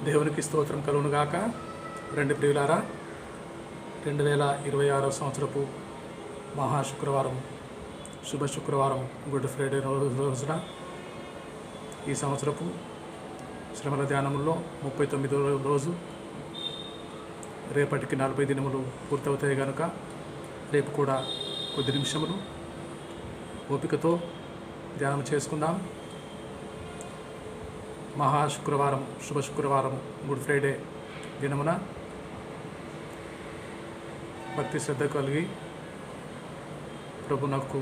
దేవునికి స్తోత్రం కలుగునుగాక. రెండు ప్రియులారా, 2026 సంవత్సరపు మహాశుక్రవారం, శుభ శుక్రవారం, గుడ్ ఫ్రైడే రోజున ఈ సంవత్సరపు శ్రమల ధ్యానంలో 39వ రోజు. రేపటికి 40 దినములు పూర్తవుతాయి కనుక రేపు కూడా కొద్ది నిమిషములు ఓపికతో ధ్యానం చేసుకుందాం. మహాశుక్రవారం, శుభ శుక్రవారం, గుడ్ ఫ్రైడే దినమున భక్తి శ్రద్ధ కలిగి ప్రభునకు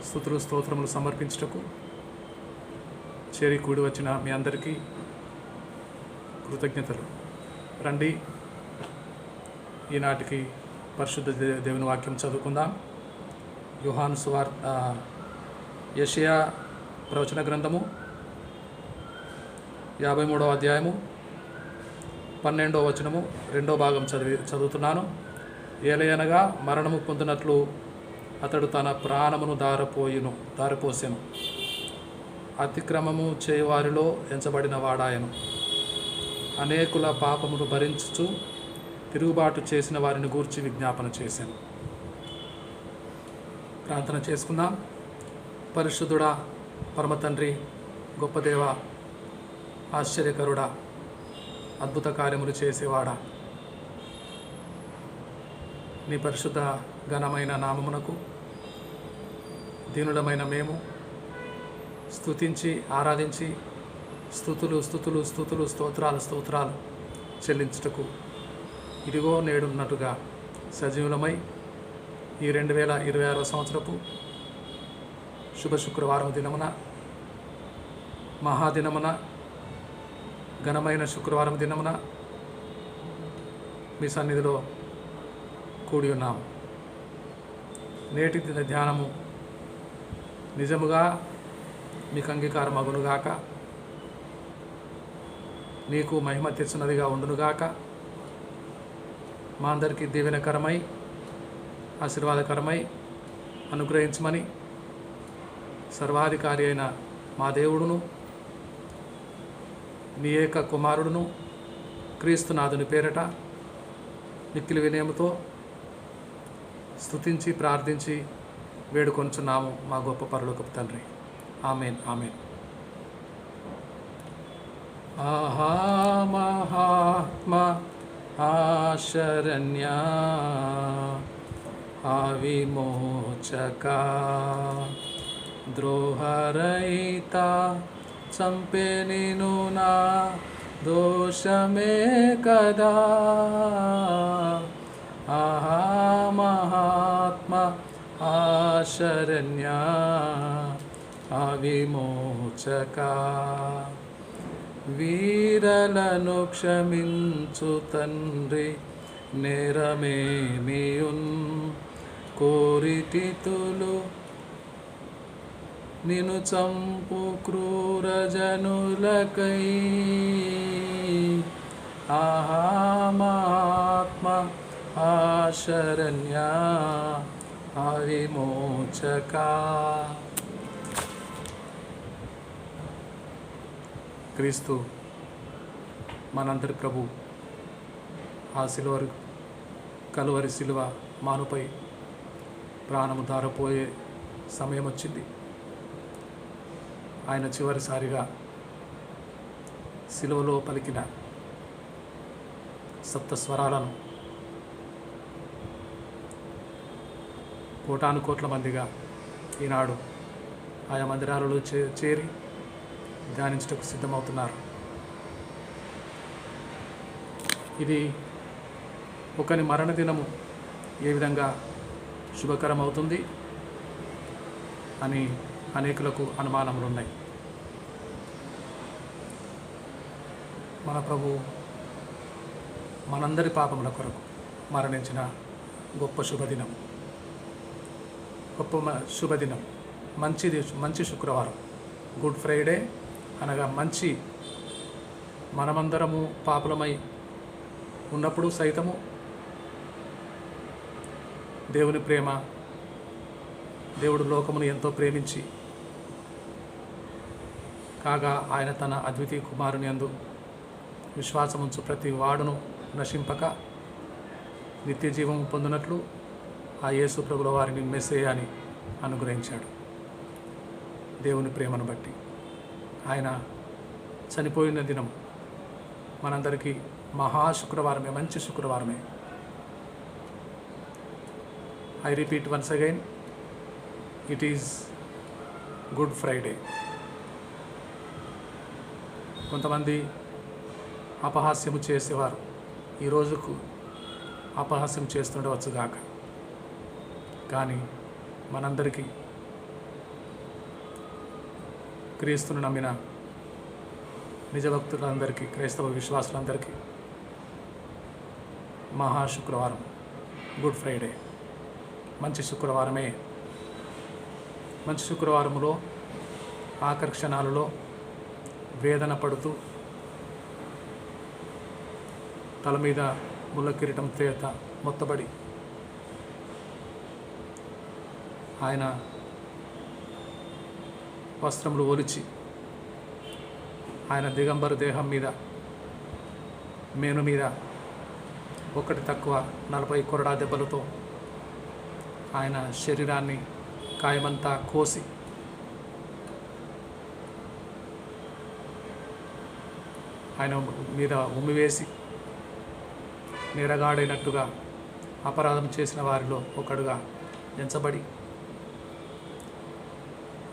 స్తుతులు స్తోత్రములు సమర్పించుటకు చేరి కూడి వచ్చిన మీ అందరికీ కృతజ్ఞతలు. రండి, ఈనాటికి పరిశుద్ధ దేవుని వాక్యం చదువుకుందాం. యోహాను సువార్త, యెషయా ప్రవచన గ్రంథము 53వ అధ్యాయము 12వ వచనము 2వ భాగం చదువుతున్నాను. ఏలయనగా మరణము పొందినట్లు అతడు తన ప్రాణమును దారపోసెను. అతిక్రమము చేయవారిలో ఎంచబడిన వాడాయను. అనేకుల పాపమును భరించుచు తిరుగుబాటు చేసిన వారిని గూర్చి విజ్ఞాపన చేశాను. ప్రార్థన చేసుకుందాం. పరిశుద్ధుడా, పరమ తండ్రి, గొప్ప దేవ, ఆశ్చర్యకరుడా, అద్భుత కార్యములు చేసేవాడా, నీ పరిశుద్ధ ఘనమైన నామమునకు దీనుడమైన మేము స్తుతించి ఆరాధించి స్తుతులు స్తోత్రాలు చెల్లించుటకు ఇదిగో నేడున్నట్టుగా సజీవులమై ఈ 2026 సంవత్సరపు శుభ శుక్రవారం దినమున, మహాదినమున, ఘనమైన శుక్రవారం దినమున మీ సన్నిధిలో కూడి ఉన్నాము. నేటి ధ్యానము నిజముగా మీకు అంగీకారం అగునుగాక, నీకు మహిమ తెచ్చినదిగా ఉండునుగాక. మా అందరికీ దీవెనకరమై ఆశీర్వాదకరమై అనుగ్రహించమని సర్వాధికారి అయిన మా దేవుడును, నీ ఏక కుమారుడును, క్రీస్తునాథుని పేరట మిక్కిలి వినయముతో స్తుతించి ప్రార్థించి వేడుకొనుచున్నాము మా గొప్ప పరలోకపు తండ్రి. Amen, amen. ఆహా మహాత్మ ఆశరణ్య ఆవిమోచక ద్రోహరహిత చంపే నిను నా దోషమే కదా. ఆహా మహాత్మ ఆశరణ్య ఆవిమోచక వీరలను క్షమించు తండ్రి, నేరమేమియున్ కోరితితులు నిను చంపు క్రూర జనులకై. ఆహా మహాత్మ ఆశరణ్య ఆవిమోచక. క్రీస్తు మనందరి ప్రభు ఆ కలువరి శిలువ మానుపై ప్రాణము దారపోయే సమయం వచ్చింది. ఆయన చివరిసారిగా శిలువలో పలికిన సప్త స్వరాలను కోటానుకోట్ల మందిగా ఈనాడు ఆయా మందిరాలలో చేరి ధ్యానించటకు సిద్ధమవుతున్నారు. ఇది ఒకని మరణదినము ఏ విధంగా శుభకరం అవుతుంది అని అనేకులకు అనుమానములు ఉన్నాయి. మన ప్రభు మనందరి పాపముల కొరకు మరణించిన గొప్ప శుభదినం, మంచి శుక్రవారం, గుడ్ ఫ్రైడే అనగా మనమందరము పాపులమై ఉన్నప్పుడు సైతము దేవుని ప్రేమ, దేవుడు లోకమును ఎంతో ప్రేమించి కాగా ఆయన తన అద్వితీయ కుమారుని యందు విశ్వాసముంచు ప్రతి వాడును నశింపక నిత్య జీవము పొందినట్లు ఆ యేసు ప్రభుల వారిని మెస్సేయ అని అనుగ్రహించాడు. దేవుని ప్రేమను బట్టి ఆయన చనిపోయిన దినం మనందరికీ మహాశుక్రవారమే, మంచి శుక్రవారమే. I repeat once again, it is Good Friday. కొంతమంది అపహాస్యము చేసేవారు ఈ రోజుకు అపహాస్యం చేస్తుండవచ్చుగాక, కానీ మనందరికీ క్రీస్తును నమ్మిన నిజభక్తులందరికీ, క్రైస్తవ విశ్వాసులందరికీ మహాశుక్రవారం, గుడ్ ఫ్రైడే మంచి శుక్రవారమే. మంచి శుక్రవారములో ఆఖరి క్షణాలలో వేదన పడుతూ తల మీద ముళ్ళ కిరీటం చేత మొత్తబడి ఆయన వస్త్రములు ఒలిచి ఆయన దిగంబర దేహం మీద, మేను మీద ఒకటి తక్కువ 40 కొరడా దెబ్బలతో ఆయన శరీరాన్ని కాయమంతా కోసి ఆయన మీద ఉమ్మివేసి నేరగాడైనట్టుగా అపరాధం చేసిన వారిలో ఒకడుగా ఎంచబడి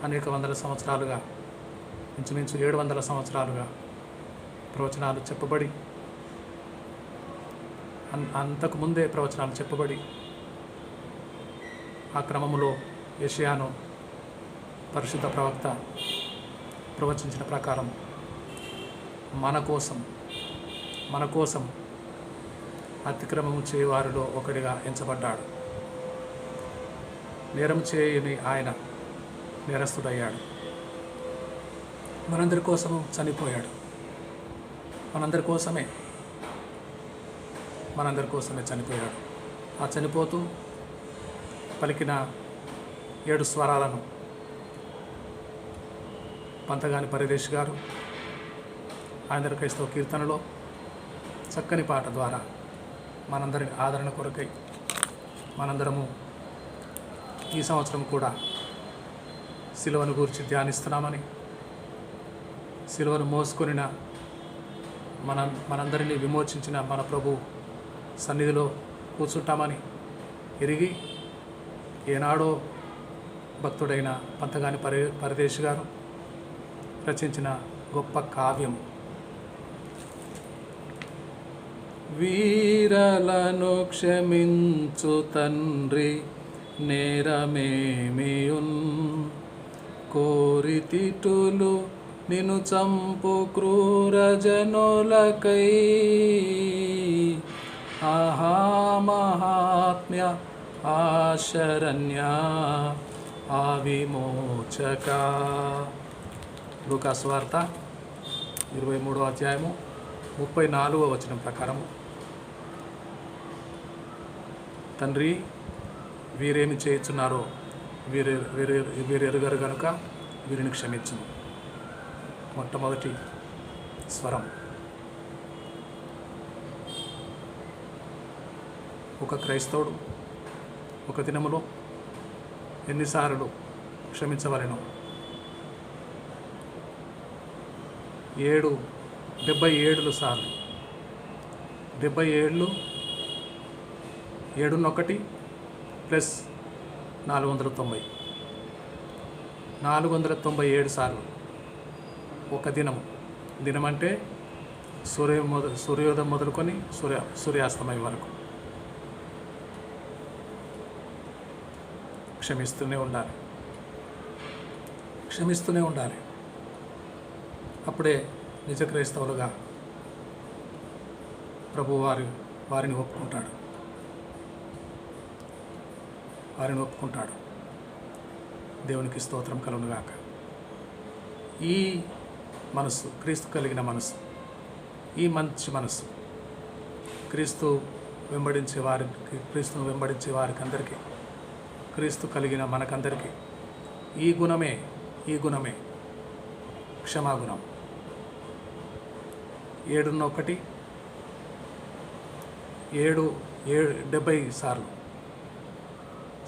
అనేక వందల సంవత్సరాలుగా, ఇంచుమించు 700 సంవత్సరాలుగా ప్రవచనాలు చెప్పబడి, అంతకుముందే ప్రవచనాలు చెప్పబడి, ఆ క్రమములో యెషయాను పరిశుద్ధ ప్రవక్త ప్రవచించిన ప్రకారం మన కోసం అతిక్రమము చేయవారిలో ఒకడిగా ఎంచబడ్డాడు. నేరం చేయని ఆయన నేరస్తుడయ్యాడు. మనందరి కోసము చనిపోయాడు. మనందరి కోసమే చనిపోయాడు. ఆ చనిపోతూ పలికిన 7 స్వరాలను పంతగాని పరదేశ్ గారు ఆంధ్ర క్రైస్తవ కీర్తనలో చక్కని పాట ద్వారా మనందరి ఆదరణ కొరకై మనందరము ఈ సంవత్సరం కూడా సిలువను గురించి ధ్యానిస్తున్నామని, సిలువను మోసుకొనిన మనందరినీ విమోచించిన మన ప్రభు సన్నిధిలో కూర్చుంటామని ఎరిగి, ఏనాడో భక్తుడైన పంతగాని పరదేశ్ గారు రచించిన గొప్ప కావ్యం వీరలను క్షమించు తండ్రి నేరమేమియున్ కోరితిటులు నిన్ను చంపు క్రూర జనులకై ఆహా మహాత్మ్య ఆశరణ్య ఆవిమోచక. లూకా సువార్త 23వ అధ్యాయము 34వ వచనం ప్రకారము, తండ్రి వీరేమి చేయుచున్నారో వీరెరుగరు గనుక వీరిని క్షమించును. మొట్టమొదటి స్వరం. ఒక క్రైస్తవుడు ఒక దినములో ఎన్నిసార్లు క్షమించవలెను? 77 సార్లు. 77 7 ప్లస్ 490, 497 సార్లు ఒక దినం అంటే సూర్యోదయం మొదలుకొని సూర్యాస్తమయం వరకు క్షమిస్తూనే ఉండాలి. అప్పుడే నిజ క్రైస్తవులుగా ప్రభు వారిని ఒప్పుకుంటాడు. దేవునికి స్తోత్రం కలుగునుగాక. ఈ మనస్సు, క్రీస్తు కలిగిన మనస్సు, ఈ మంచి మనస్సు క్రీస్తును వెంబడించే వారికి అందరికీ, క్రీస్తు కలిగిన మనకందరికీ ఈ గుణమే క్షమాగుణం. 7 70 సార్లు.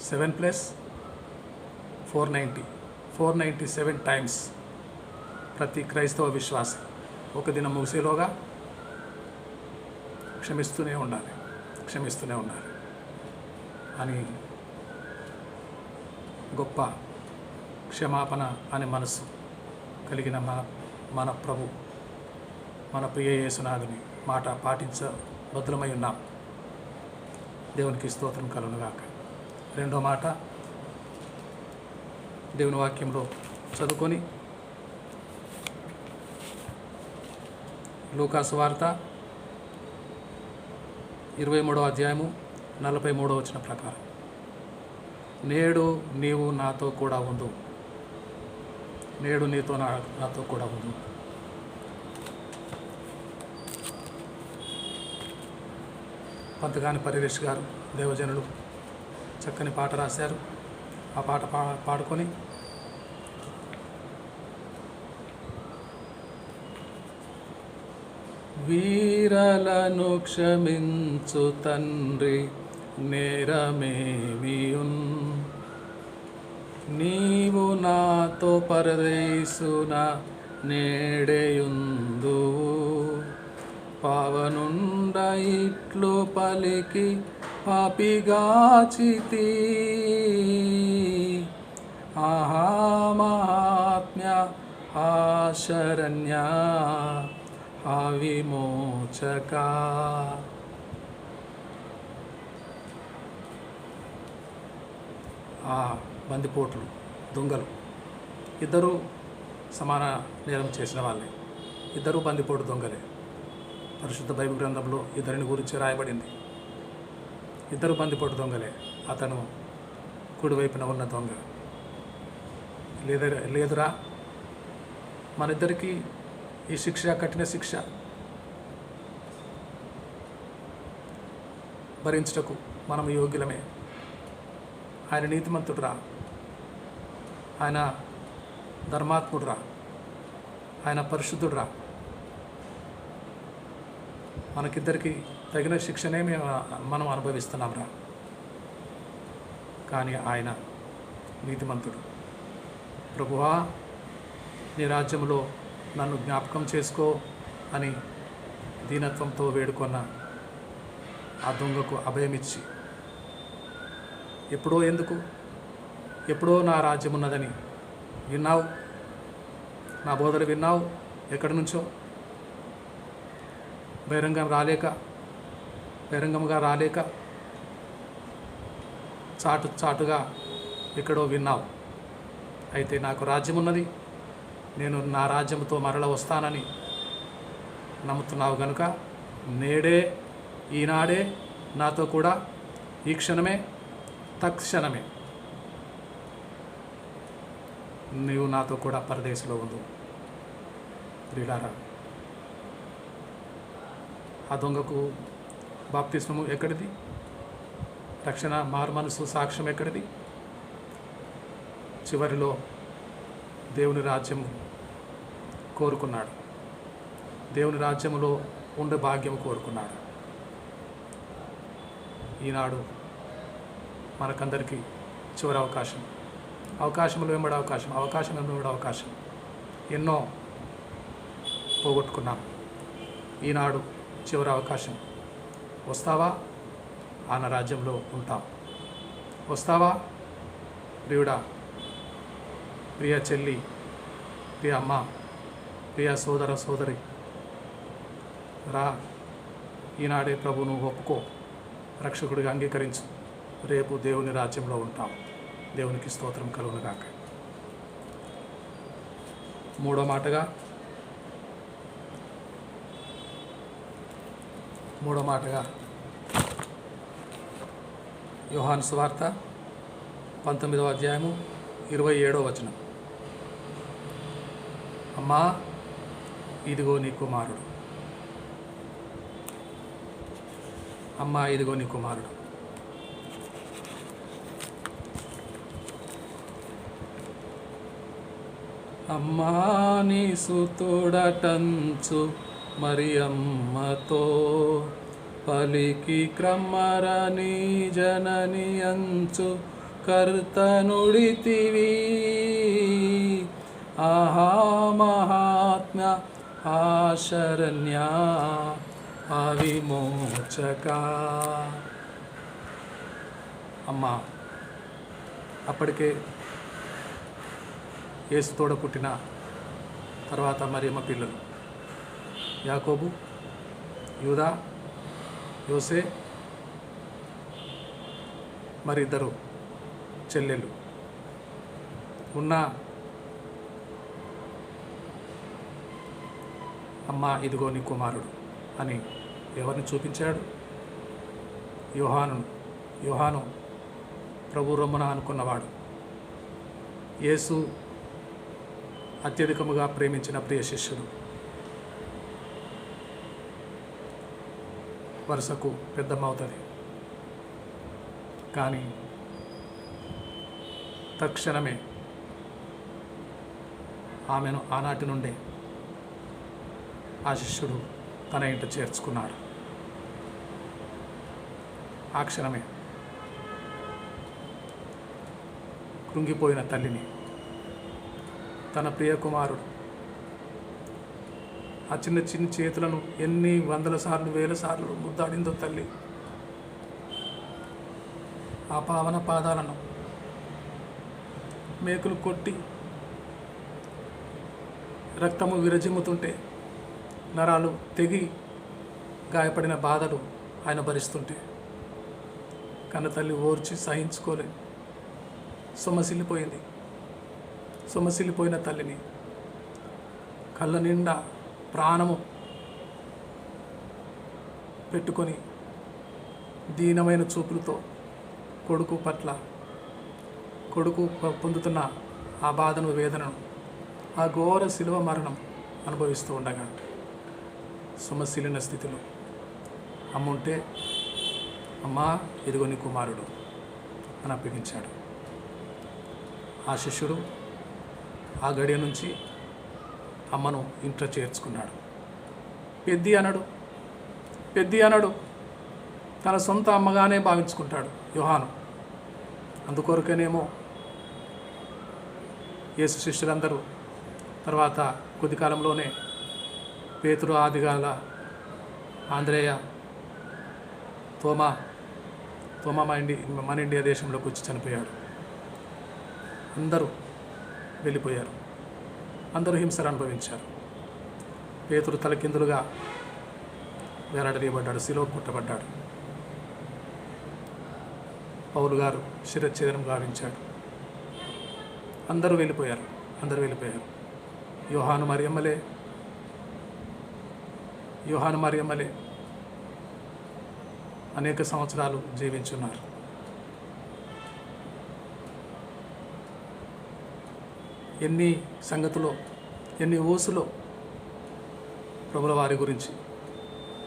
7 + 490 497 టైమ్స్ ప్రతి క్రైస్తవ విశ్వాసి ఒక దినం ముగిసేలోగా క్షమిస్తూనే ఉండాలి అని గొప్ప క్షమాపణ అనే మనసు కలిగిన మన ప్రభు, మన ప్రియ యేసునాథుని మాట పాటించబద్ధులమై ఉన్నాం. దేవునికి స్తోత్రం కలుగునుగాక. రెండో మాట దేవుని వాక్యంలో చదువుకొని లూకాసు వార్త 23వ అధ్యాయము 43వ వచనం ప్రకారం, నేడు నీవు నాతో కూడా ఉండు, నేడు నీతో నాతో కూడా ఉండు. పంతగాని పరిరేష్ గారు దేవజనులు చక్కని పాట రాశారు. ఆ పాట పాడుకొని వీరలను క్షమించు తండ్రి నేరమేమియున్, నీవు నాతో పరదేశున నేడేయుందు, పావనుండ ఇట్లు పలికి పాపిగాచితి, ఆహా మహాత్మ్య ఆశరణ్య విమోచక. ఆ బందిపోట్లు దొంగలు ఇద్దరు సమాన నేరం చేసిన వాళ్ళే, ఇద్దరు బందిపోటు దొంగలే. పరిశుద్ధ బైబిల్ గ్రంథంలో ఇద్దరిని గురించి రాయబడింది. ఇద్దరు బందిపోటు దొంగలే. అతను కుడివైపున ఉన్న దొంగ. లేదురా, మన ఇద్దరికి ఈ శిక్ష, కఠిన శిక్ష భరించుటకు మనం యోగ్యులమే. ఆయన నీతిమంతుడురా, ఆయన ధర్మాత్ముడురా, ఆయన పరిశుద్ధుడురా. మనకిద్దరికి తగిన శిక్షనే మనం అనుభవిస్తున్నాంరా. కానీ ఆయన నీతిమంతుడు. ప్రభువా, నీ రాజ్యంలో నన్ను జ్ఞాపకం చేసుకో అని దీనత్వంతో వేడుకొన్న ఆ దొంగకు అభయమిచ్చి, ఎప్పుడో నా రాజ్యం ఉన్నదని విన్నావు, నా బోధలు విన్నావు, ఎక్కడి నుంచో బహిరంగంగా రాలేక చాటుగా ఎక్కడో విన్నావు. అయితే నాకు రాజ్యం ఉన్నది, నేను నా రాజ్యంతో మరల వస్తానని నమ్ముతున్నావు కనుక ఈనాడే నాతో కూడా, ఈ క్షణమే తక్షణమే నీవు నాతో కూడా పరదేశంలో ఉండు. ప్రియులారా, ఆ దొంగకు బాప్తిస్మము ఎక్కడిది? రక్షణ, మారు మనసు, సాక్ష్యం ఎక్కడిది? చివరిలో దేవుని రాజ్యం కోరుకున్నాడు. దేవుని రాజ్యములో ఉండే భాగ్యం కోరుకున్నాడు. ఈనాడు మనకందరికీ చివరి అవకాశంలో వెంబడి అవకాశం ఎన్నో పోగొట్టుకున్నాం. ఈనాడు చివరి అవకాశం. వస్తావా? ఆయన రాజ్యంలో ఉంటాం. వస్తావా ప్రియుడా, ప్రియ చెల్లి, ప్రియ అమ్మ, ప్రియ సోదరి, రా. ఈనాడే ప్రభువును ఒప్పుకో, రక్షకుడిగా అంగీకరించు. రేపు దేవుని రాజ్యంలో ఉంటాం. దేవునికి స్తోత్రం కలుగునుగాక. మూడో మాటగా యోహాను సువార్త 19వ అధ్యాయము 27వ వచనం. అమ్మా, ఇదిగో నీ కుమారుడు. అమ్మా, ఇదిగో నీ కుమారుడు. అమ్మా నీ సుతుడటంచు మరి అమ్మతో పలికి క్రమ్మరని జనని అంచు కర్తనుడితివి. ఆహా మహాత్మ్య ఆశరణ్య విమోచక. అమ్మా అప్పటికే యేసుతోడ పుట్టిన తర్వాత మరియమ్మ పిల్లలు యాకోబు, యూదా, యోసే, మరి ఇద్దరు చెల్లెలు ఉన్న అమ్మ ఇదిగో నీ కుమారుడు అని ఎవరిని చూపించాడు? యోహాను ప్రభు రొమ్మున అనుకున్నవాడు. యేసు అత్యధికముగా ప్రేమించిన ప్రియ శిష్యుడు. వరుసకు పెద్దమ్మ అవుతుంది. కానీ తక్షణమే ఆమెను ఆనాటి నుండే ఆ శిష్యుడు తన ఇంట చేర్చుకున్నాడు. ఆ క్షణమే కృంగిపోయిన తల్లిని తన ప్రియ కుమారుడు ఆ చిన్న చిన్న చేతులను ఎన్ని వందల సార్లు వేల సార్లు ముద్దాడిందో తల్లి. ఆ పావన పాదాలను మేకులు కొట్టి రక్తము విరజిమ్ముతుంటే, నరాలు తెగి గాయపడిన బాధలు ఆయన భరిస్తుంటే కన్న తల్లి ఓర్చి సహించుకోలే సొమ్మసిల్లిపోయిన తల్లిని కళ్ళ నిండా ప్రాణము పెట్టుకొని దీనమైన చూపులతో కొడుకు పొందుతున్న ఆ బాధను, వేదనను, ఆ ఘోర శిలువ మరణం అనుభవిస్తూ ఉండగా సొమ్మసిల్లిన స్థితిలో అమ్ముంటే, అమ్మా ఇదిగో నీ కుమారుడు అని అప్పగించాడు. ఆ శిష్యుడు ఆ గడియ నుంచి అమ్మను ఇంట్లో చేర్చుకున్నాడు. పెద్ది అనడు తన సొంత అమ్మగానే భావించుకుంటాడు యోహాను. అందుకొరకేనేమో యేసు శిష్యులందరూ తర్వాత కొద్ది కాలంలోనే పేతురు, ఆదిగాల, ఆంద్రేయ, తోమా మన ఇండియా దేశంలోకి వచ్చి చనిపోయాడు. అందరూ వెళ్ళిపోయారు. అందరూ హింసలు అనుభవించారు. పేతురు తలకిందులుగా వేలాడదీయబడ్డాడు, శిలువ కుట్టబడ్డాడు. పౌలు గారు శిరచ్ఛేదనం గావించాడు. అందరూ వెళ్ళిపోయారు. యోహాను మరియమ్మలే అనేక సంవత్సరాలు జీవించున్నారు. ఎన్ని సంగతులో, ఎన్ని ఊసులో ప్రభుల వారి గురించి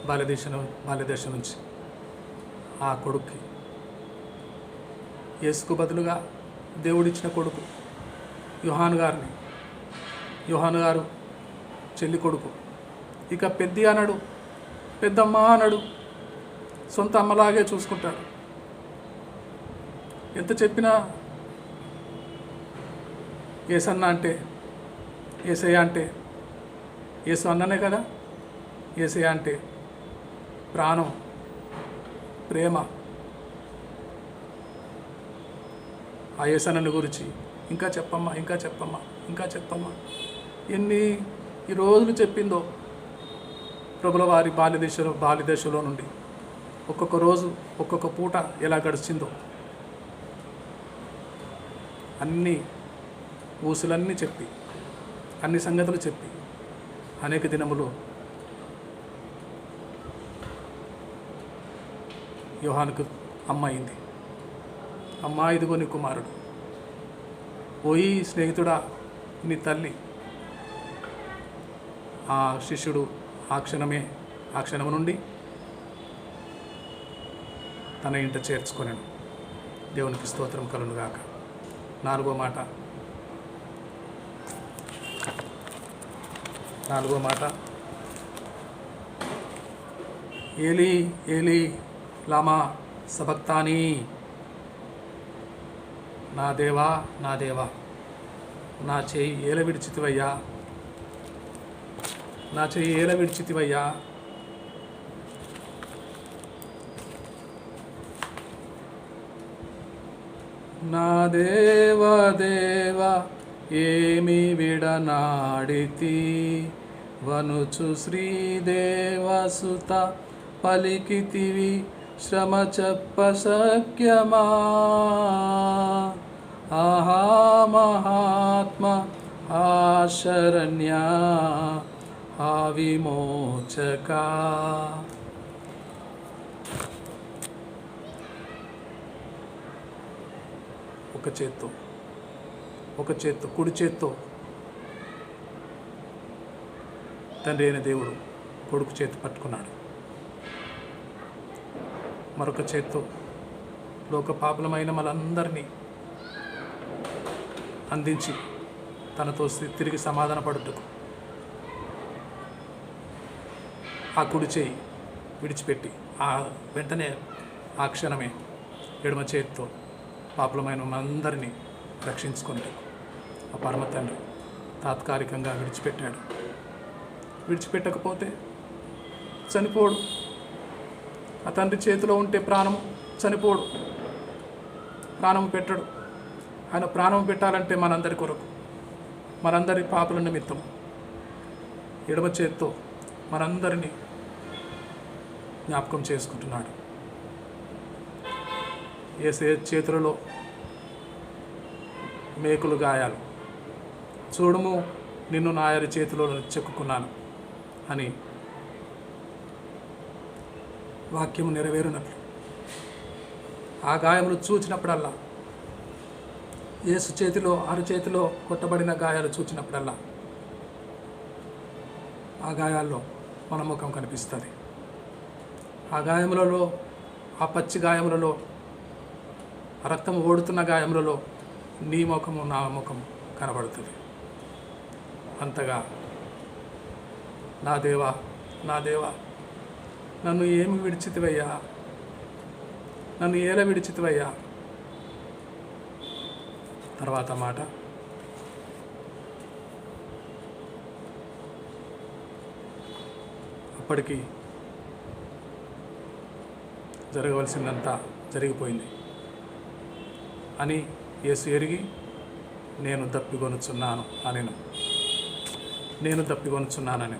బాల్యదేశం నుంచి ఆ కొడుక్కి, యేసుకు బదులుగా దేవుడిచ్చిన కొడుకు యోహాను గారు చెల్లి కొడుకు. ఇక పెద్ది అనడు, పెద్దమ్మ అనడు, సొంత అమ్మలాగే చూసుకుంటాడు. ఎంత చెప్పినా యేసన్న అంటే, యేసయ్య అంటే, యేసు అన్ననే కదా, యేసయ్య అంటే ప్రాణం, ప్రేమ. ఆ యేసన్నని గురించి ఇంకా చెప్పమ్మా ఎన్ని ఈ రోజులు చెప్పిందో ప్రభుల వారి బాల్యదశలో నుండి ఒక్కొక్క రోజు ఒక్కొక్క పూట ఎలా గడిచిందో అన్ని ఊసులన్నీ చెప్పి, అన్ని సంగతులు చెప్పి అనేక దినములు యోహానుకు అమ్మ అయింది. అమ్మా ఇదిగో నీ కుమారుడు, పోయి స్నేహితుడా నీ తల్లి. ఆ శిష్యుడు ఆ క్షణము నుండి తన ఇంట చేర్చుకొనెను. దేవునికి స్తోత్రం కలుగును గాక. 4వ మాట, 4వ మాట, ఏలీ ఏలీ లామా సబక్తానీ, నా దేవా నా దేవా నా చేయి ఏల విడిచితివయ్యా, నా చేయి ఏల విడిచితివయ్యా. నా దేవా దేవా ఏమి విడనాడితి, వనుచు శ్రీదేవసుత పలికితివి శ్రమ చెప్ప శక్యమా. ఆహా మహాత్మ ఆశరణ్య విమోచక. ఒక చేత్తో కుడి చేత్తో తండ్రి అయిన దేవుడు కొడుకు చేతి పట్టుకున్నాడు. మరొక చేత్తో లోక పాపలమైన మనందరినీ అందించి తనతో తిరిగి సమాధాన పడుటకు ఆ కుడి చేయి విడిచిపెట్టి వెంటనే ఆ క్షణమే ఎడమ చేతితో పాపలమైన మనందరినీ రక్షించుకుంటూ ఆ పరమ తండ్రి తాత్కాలికంగా విడిచిపెట్టాడు. విడిచిపెట్టకపోతే చనిపోడు. ఆ తండ్రి చేతిలో ఉంటే ప్రాణం చనిపోడు, ప్రాణం పెట్టడు. ఆయన ప్రాణం పెట్టాలంటే మనందరి కొరకు, మనందరి పాపల నిమిత్తం ఎడమ చేత్తో మనందరినీ జ్ఞాపకం చేసుకుంటున్నాడు. ఏ చేతులలో మేకులు గాయాలు, చూడుము నిన్ను నా చేతిలో చెక్కుకున్నాను అని వాక్యము నెరవేరునట్లు ఆ గాయములు చూచినప్పుడల్లా, యేసు చేతిలో అరచేతిలో కొట్టబడిన గాయాలు చూచినప్పుడల్లా ఆ గాయాల్లో మన ముఖం కనిపిస్తుంది. ఆ గాయములలో, ఆ పచ్చి గాయములలో, రక్తం ఓడుతున్న గాయములలో నీ ముఖము నా ముఖము కనబడుతుంది. అంతగా నా దేవా నా దేవా నన్ను ఏమి విడిచితివయ్యా, నన్ను ఏల విడిచితివయ్యా. తర్వాత మాట, అప్పటికి జరగవలసిందంతా జరిగిపోయింది అని యేసు ఎరిగి నేను దప్పికొనుచున్నాను అనెను. నేను దప్పికొనుచున్నానని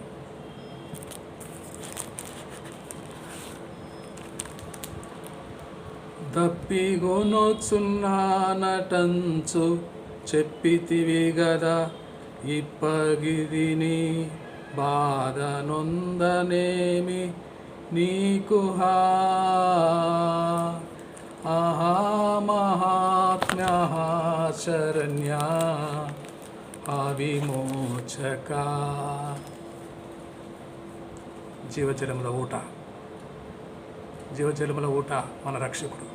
దప్పికొనుచున్నానటంచు చెప్పితివి గదా, ఇప్పగిదిని బాధ నొందనేమి నీకు ఆహా మహాత్మ్య శరణ్య విమోచక. జీవజలముల ఊట, జీవజలముల ఊట మన రక్షకుడు.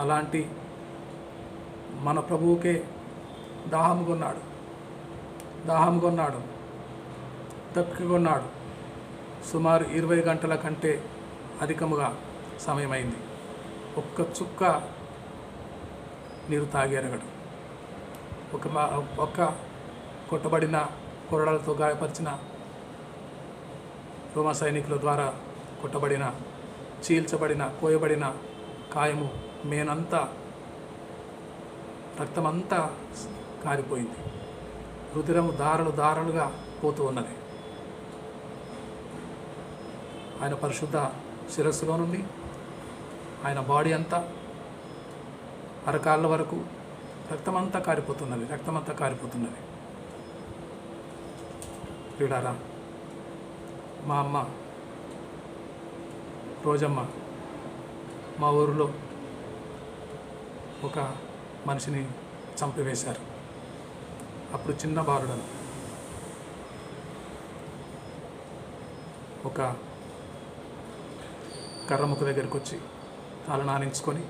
అలాంటి మన ప్రభువుకే దాహం కొన్నాడు, తప్పికొన్నాడు. సుమారు 20 గంటల కంటే అధికముగా సమయమైంది. ఒక్క చుక్క నీరు తాగి ఎరగడు. ఒక్క కొట్టబడిన కొరడాలతో గాయపరిచిన రోమా సైనికుల ద్వారా కొట్టబడిన, చీల్చబడిన, కోయబడిన కాయము మేనంతా, రక్తమంతా కారిపోయింది. రుధిరము దారలుగా పోతూ ఉన్నది. ఆయన పరిశుద్ధ శిరస్సులో నుండి ఆయన బాడీ అంతా అరకాళ్ళ వరకు రక్తమంతా కారిపోతున్నది. ప్రియులారా, మా అమ్మ రోజమ్మ మా ఊరిలో ఒక మనిషిని చంపివేశారు. అప్పుడు చిన్న బాలుడను ఒక కర్రముక్క దగ్గరికి వచ్చి తల నానించుకొని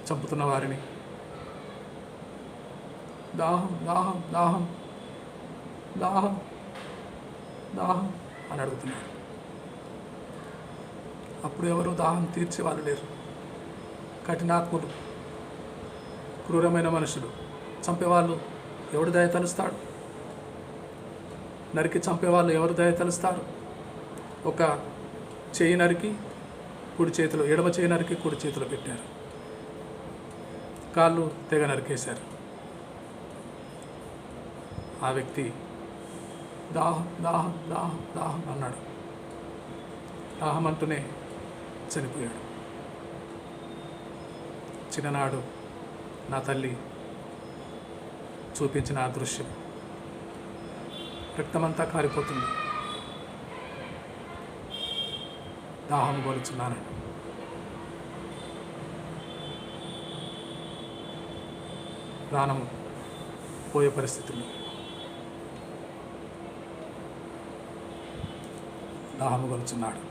చంపుతున్న వారిని దాహం దాహం దాహం దాహం దాహం అని అడుగుతున్నారు. అప్పుడు ఎవరు దాహం తీర్చే వాళ్ళు లేరు. కఠినాత్ములు, క్రూరమైన మనుషులు, చంపేవాళ్ళు ఎవడు దయ తలుస్తాడు? నరికి చంపేవాళ్ళు ఎవరు దయ తలుస్తారు? ఒక చేయి నరికి కుడి చేతిలో, ఎడమ చేయి నరికి కుడి చేతిలో పెట్టారు, కాళ్ళు తెగ నరికేశారు. ఆ వ్యక్తి దాహం దాహం దాహం దాహం అన్నాడు. దాహం అంటూనే చనిపోయాడు. చిన్ననాడు నా తల్లి చూపించిన ఆ దృశ్యం, రక్తమంతా కారిపోతుంది. దాహం గోలుచున్నాను. ప్రాణము పోయే పరిస్థితుల్లో దాహము గొలుచున్నాడు.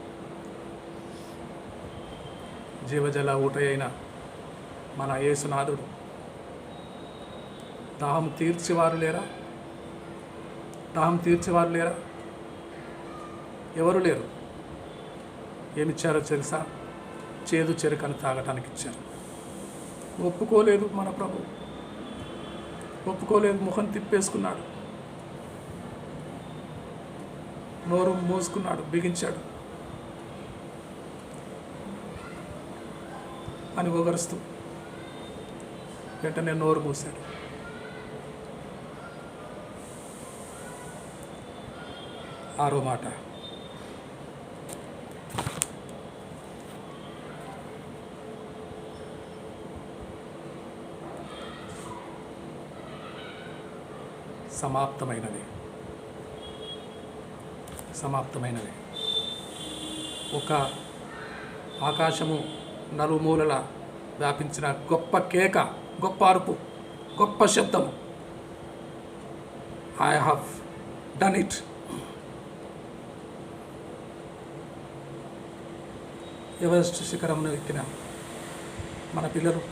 జీవజల ఊట అయిన మన యేసునాథుడు దాహం తీర్చేవారు లేరా? దాహం తీర్చేవారు లేరా? ఎవరు లేరు. ఏమిచ్చారో తెలుసా? చేదు చెరుకను తాగటానికి ఇచ్చారు. ఒప్పుకోలేదు మన ప్రభు, ఒప్పుకోలేదు. ముఖం తిప్పేసుకున్నాడు, నోరు మూసుకున్నాడు, బిగించాడు అని ఒగరుస్తూ వెంటనే నోరు మూసాడు. ఆరో మాట, సమాప్తమైనది. సమాప్తమైనది. ఒక ఆకాశము నలుమూలల వ్యాపించిన గొప్ప కేక, గొప్ప అరుపు, గొప్ప శబ్దము. I have done it. Everest శిఖరంను ఎక్కిన మన పిల్లలు,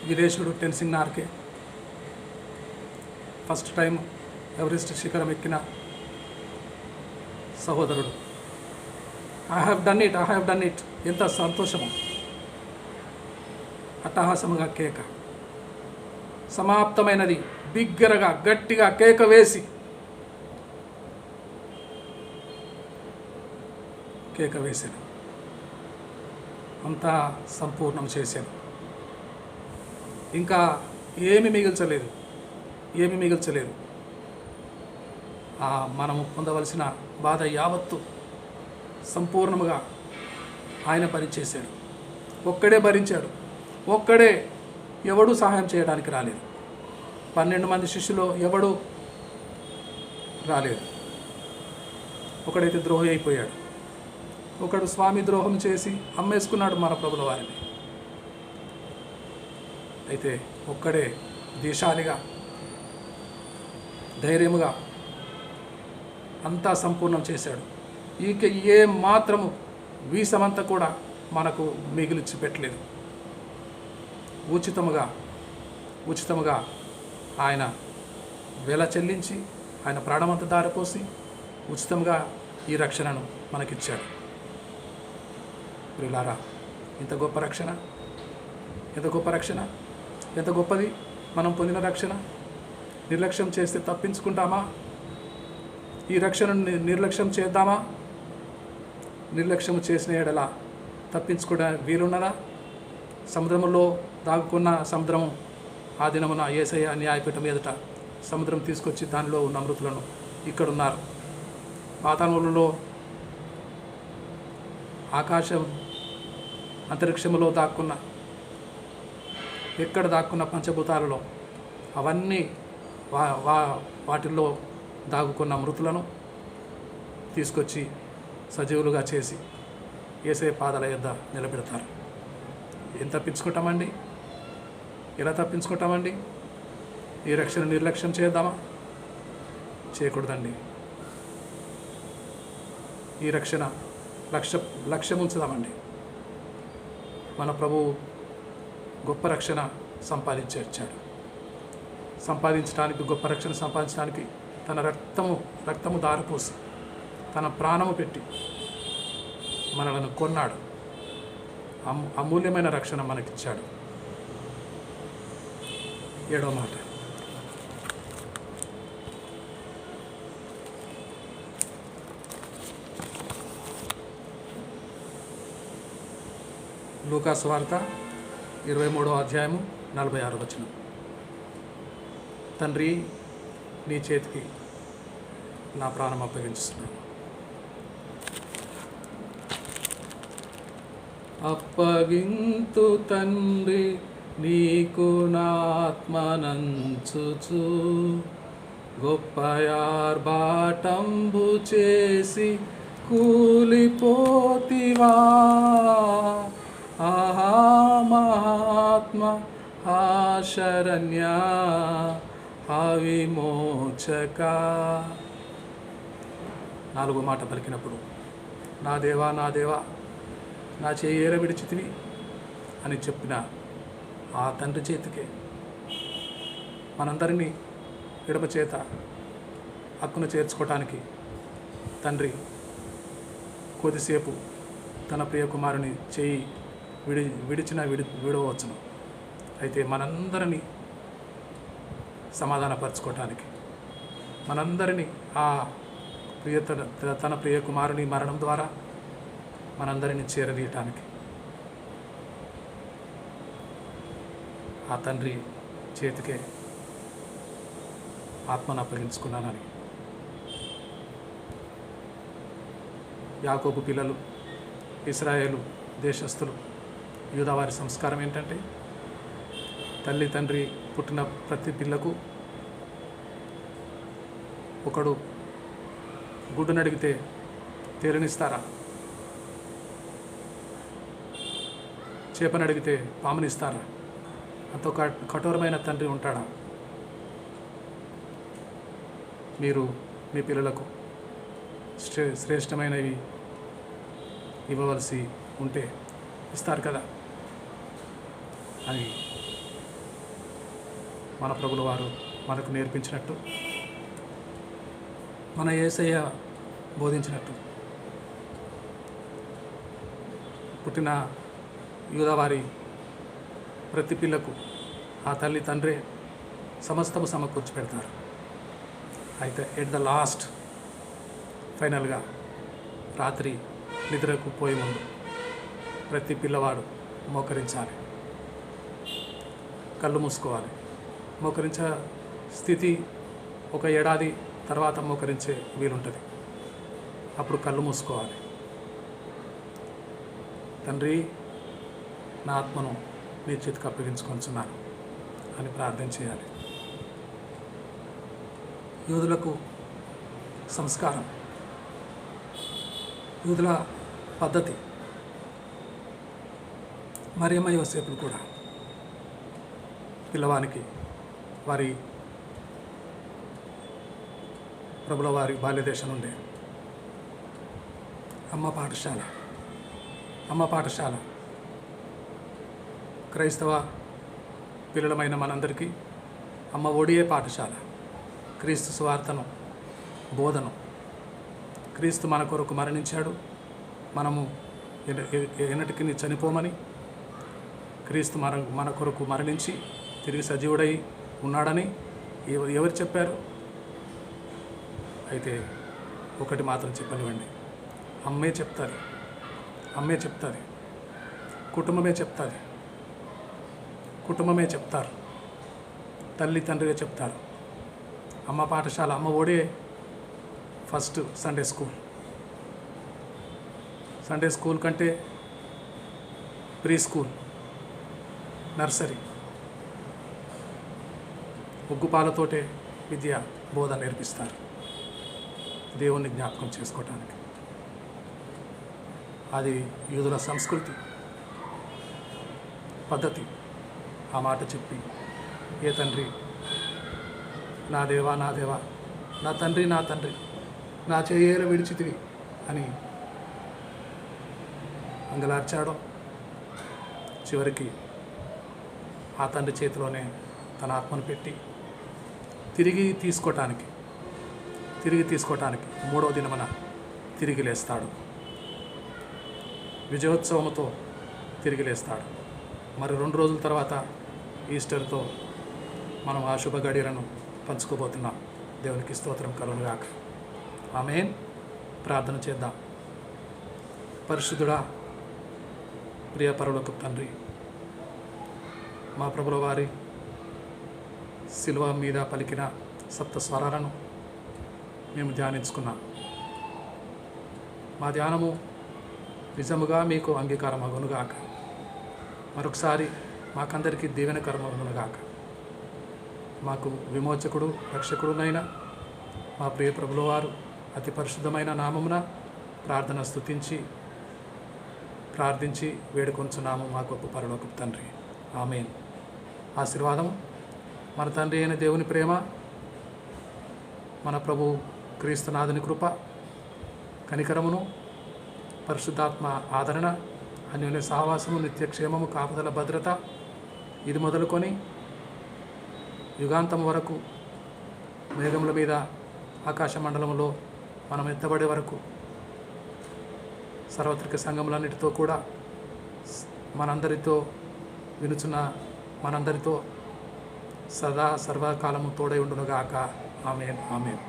వీరేశుడు Tenzing Norgay first time Everest శిఖరం ఎక్కిన సహోదరుడు. I have done it, I have done it. ఎంత సంతోషము! అట్టహాసముగా కేక. సమాప్తమైనది. బిగ్గరగా గట్టిగా కేక వేసి కేక వేశాను. అంతా సంపూర్ణం చేశాను. ఇంకా ఏమి మిగిల్చలేదు, ఏమి మిగిల్చలేదు. మనము పొందవలసిన బాధ యావత్తు సంపూర్ణముగా ఆయన భరించేశాడు. ఒక్కడే భరించాడు, ఒక్కడే. ఎవడూ సహాయం చేయడానికి రాలేదు. 12 మంది శిష్యులు ఎవడూ రాలేదు. ఒకడైతే ద్రోహి అయిపోయాడు. ఒకడు స్వామి ద్రోహం చేసి అమ్మేసుకున్నాడు మన ప్రభుల వారిని. అయితే ఒక్కడే దీశాలిగా, ధైర్యముగా అంతా సంపూర్ణం చేశాడు. ఇక ఏ మాత్రము వీసమంతా కూడా మనకు మిగిలిచి పెట్టలేదు. ఉచితముగా ఆయన వెల చెల్లించి, ఆయన ప్రాణమంతా దారిపోసి ఉచితంగా ఈ రక్షణను మనకిచ్చాడు. ప్రియులారా, ఇంత గొప్ప రక్షణ, ఎంత గొప్ప రక్షణ, ఎంత గొప్పది మనం పొందిన రక్షణ. నిర్లక్ష్యం చేస్తే తప్పించుకుంటామా? ఈ రక్షణను నిర్లక్ష్యం చేద్దామా? నిర్లక్ష్యం చేసిన ఎడల తప్పించుకోవడానికి వీలున్నదా? సముద్రంలో దాగుకున్న సముద్రము ఆ దినమున యేసయ్య న్యాయపీఠం ఎదుట సముద్రం తీసుకొచ్చి దానిలో ఉన్న మృతులను ఇక్కడున్నారు. పాతాళములలో, ఆకాశం అంతరిక్షములో దాక్కున్న, ఎక్కడ దాక్కున్న పంచభూతాలలో అవన్నీ వాటిల్లో దాగుకున్న మృతులను తీసుకొచ్చి సజీవులుగా చేసి యేసయ్య పాదాల యొద్ద నిలబెడతారు. ఏం తప్పించుకుంటామండి? ఎలా తప్పించుకుంటామండి? ఈ రక్షణ నిర్లక్ష్యం చేద్దామా? చేయకూడదండి. ఈ రక్షణ లక్ష్యం ఉంచుదామండి. మన ప్రభువు గొప్ప రక్షణ సంపాదించడానికి, గొప్ప రక్షణ సంపాదించడానికి తన రక్తము దారిపోసి తన ప్రాణము పెట్టి మనలను కొన్నాడు. అమూల్యమైన రక్షణ మనకిచ్చాడు. 7వ మాట, లూకా సువార్త 23వ అధ్యాయము 46వ వచనం. తండ్రి, నీ చేతికి నా ప్రాణం అప్పగించుతున్నాను. అప్పగింతు తండ్రి నీకు నా ఆత్మనంచుచు, గొప్ప ఆర్భాటంబు చేసి కూలిపోతివా. ఆహా మహాత్మ, ఆ శరణ్య, ఆ విమోచక. 4వ మాట పలికినప్పుడు, నా దేవా నా దేవా నా చేయేర విడిచితివి అని చెప్పిన ఆ తండ్రి చేతికే మనందరినీ ఎడమ చేత హక్కును చేర్చుకోవటానికి తండ్రి కొద్దిసేపు తన ప్రియ కుమారుని చేయి విడవచ్చును. అయితే మనందరినీ సమాధానపరచుకోవటానికి, మనందరినీ ఆ తన ప్రియ కుమారుని మరణం ద్వారా మనందరినీ చేరదీయటానికి ఆ తండ్రి చేతికే ఆత్మను అప్పగించుకున్నానని యాకోబు పిల్లలు, ఇశ్రాయేలు దేశస్థులు, యూదావారి సంస్కారం ఏంటంటే, తల్లి తండ్రి పుట్టిన ప్రతి పిల్లకు ఒకడు గుడ్డునడిగితే తేలినిస్తారా? చేపనడిగితే పామునిస్తారా? అంత కఠోరమైన తండ్రి ఉంటాడా? మీరు మీ పిల్లలకు శ్రేష్టమైనవి ఇవ్వవలసి ఉంటే ఇస్తారు కదా అని మన ప్రభుల వారు మనకు నేర్పించినట్టు, మన యేసయ్య బోధించినట్టు, పుట్టిన యూదావారి ప్రతి పిల్లకు ఆ తల్లి తండ్రి సమస్తము సమకూర్చి పెడతారు. అయితే ఎట్ ద లాస్ట్ ఫైనల్గా రాత్రి నిద్రకు పోయే ముందు ప్రతి పిల్లవాడు మోకరించాలి, కళ్ళు మూసుకోవాలి. మోకరించే స్థితి ఒక ఏడాది తర్వాత మోకరించే వీలుంటుంది. అప్పుడు కళ్ళు మూసుకోవాలి. తండ్రి, నా ఆత్మను నీ చేతికి అప్పగించుకొంచున్నాను అని ప్రార్థన చేయాలి. యూదులకు సంస్కారం, యూదుల పద్ధతి. మరియమ్మ యోసేపులు కూడా పిల్లవానికి వారి ప్రభుల వారి బాల్యదేశం నుండే అమ్మ పాఠశాల క్రైస్తవ పిల్లలమైన మనందరికీ అమ్మ ఒడియే పాఠశాల. క్రీస్తు సువార్తను, బోధను, క్రీస్తు మన కొరకు మరణించాడు, మనము ఎన్నటికీ చనిపోమని, క్రీస్తు మన కొరకు మరణించి తిరిగి సజీవుడై ఉన్నాడని ఎవరు చెప్పారు? అయితే ఒకటి మాత్రం చెప్పనివ్వండి, అమ్మే చెప్తుంది, కుటుంబమే చెప్తారు, తల్లి తండ్రి చెప్తారు. అమ్మ పాఠశాల, అమ్మ ఒడే ఫస్ట్ సండే స్కూల్ కంటే ప్రీ స్కూల్, నర్సరీ, ఉగ్గుపాలతోటే విద్య బోధన నేర్పిస్తారు దేవుణ్ణి జ్ఞాపకం చేసుకోవటానికి. అది యూదుల సంస్కృతి పద్ధతి. ఆ మాట చెప్పి, ఏ తండ్రి, నా దేవా నా దేవా, నా తండ్రి నా చేయేర విడిచితివి అని అంగలార్చాడో, చివరికి ఆ తండ్రి చేతిలోనే తన ఆత్మను పెట్టి తిరిగి తీసుకోవటానికి మూడవ దినమున తిరిగి లేస్తాడు. విజయోత్సవంతో తిరిగి లేస్తాడు. మరి 2 రోజుల తర్వాత ఈస్టర్తో మనం ఆ శుభ గడియలను పంచుకోబోతున్నాం. దేవునికి స్తోత్రం కలుగునుగాక. ఆమేన్. ప్రార్థన చేద్దాం. పరిశుద్ధుడా, ప్రియ పరలోకపు తండ్రి, మా ప్రభుల వారి శిలువ మీద పలికిన సప్త స్వరాలను మేము ధ్యానించుకున్నాం. మా ధ్యానము నిజముగా మీకు అంగీకారం అగునుగాక. మరొకసారి మాకందరికీ దీవెనకరం అగునుగాక. మాకు విమోచకుడు రక్షకుడునైనా మా ప్రియ ప్రభుల వారు అతి పరిశుద్ధమైన నామమున ప్రార్థించి వేడుకొంచున్నాము మా గొప్ప పరలోకపు తండ్రి. ఆమేన్. ఆశీర్వాదం మన తండ్రి అయిన దేవుని ప్రేమ, మన ప్రభు క్రీస్తునాథుని కృప, కనికరమును, పరిశుద్ధాత్మ ఆదరణ, అన్యోన్య సహవాసము, నిత్యక్షేమము, కాపుదల, భద్రత ఇది మొదలుకొని యుగాంతం వరకు మేఘముల మీద ఆకాశ మండలంలో మనం ఎత్తబడే వరకు సార్వత్రిక సంఘములన్నిటితో కూడా మనందరితో సదా సర్వకాలము తోడై ఉండునుగాక. ఆమేన్. ఆమేన్.